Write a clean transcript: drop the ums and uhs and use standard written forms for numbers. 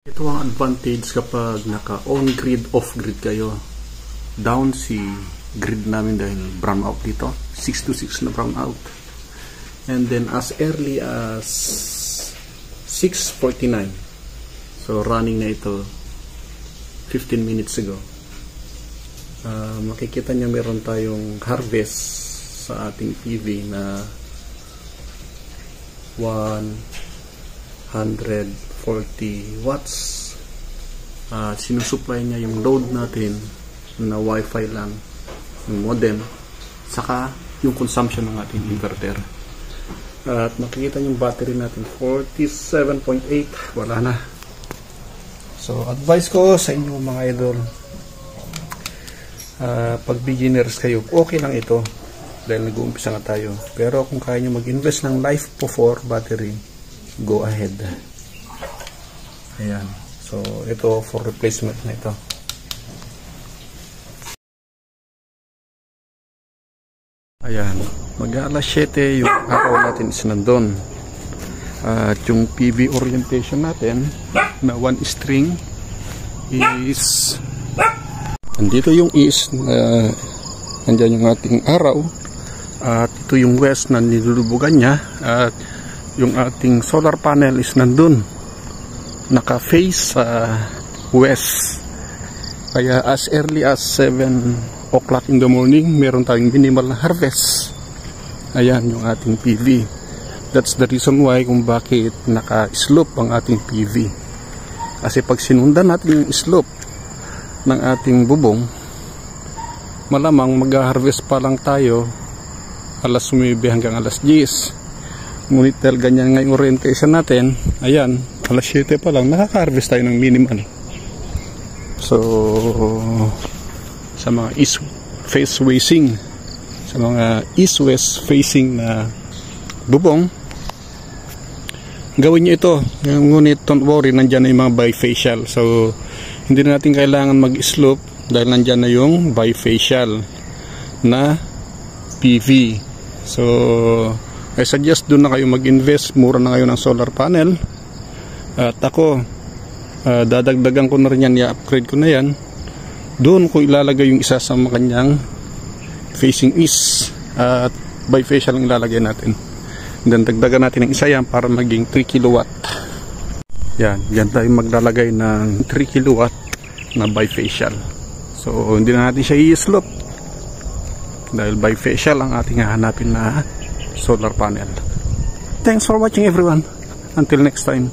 Ito ang advantage kapag naka on-grid, off-grid kayo. Down si grid namin dahil brown out dito. 6 to 6 na brown out. And then as early as 6:49. So running na ito 15 minutes ago. Makikita niyo meron tayong harvest sa ating PV na 140 watts. Sinusupply niya yung load natin na wifi lang, yung modem, saka yung consumption ng ating inverter. At makikita yung battery natin 47.8, wala na. So advice ko sa inyo mga idol, pag beginners kayo, okay lang ito dahil nag-uumpisa na tayo. Pero kung kaya nyo mag-invest ng Life Po 4 battery, go ahead. Ayan. So ito for replacement na ito. Ayan. Mag-alas 7 yung araw natin is nandun. At yung PV orientation natin na 1 string is nandito yung east, nandyan yung ating araw, at ito yung west na nilulubugan niya, at yung ating solar panel is nandun, naka-face sa west. Kaya as early as 7 o'clock in the morning, meron tayong minimal na harvest. Ayan yung ating PV. That's the reason why kung bakit naka-slope ang ating PV. Kasi pag sinundan natin yung slope ng ating bubong, malamang mag-harvest pa lang tayo alas 9 hanggang alas 10. Ngunit dahil ganyan nga yung orientation natin, ayan, alas 7 pa lang nakaka-harvest tayo ng minimal. So sa mga east face facing, sa mga east-west facing na bubong, gawin nyo ito. Ngunit don't worry, nandyan na yung mga bifacial. So hindi na natin kailangan mag-slope dahil nandyan na yung bifacial na PV. So I suggest doon na kayo mag-invest. Mura na kayo ng solar panel. At ako, dadagdagan ko na rin yan, i-upgrade ko na yan. Doon ko ilalagay yung isa sa kanyang facing east, at bifacial ang ilalagay natin. Then dagdagan natin ng isa yan para maging 3 kilowatt. Yan, yan tayo maglalagay ng 3 kilowatt na bifacial. So hindi na natin siya i-slope dahil bifacial ang ating hahanapin na solar panel. Thanks for watching everyone. Until next time.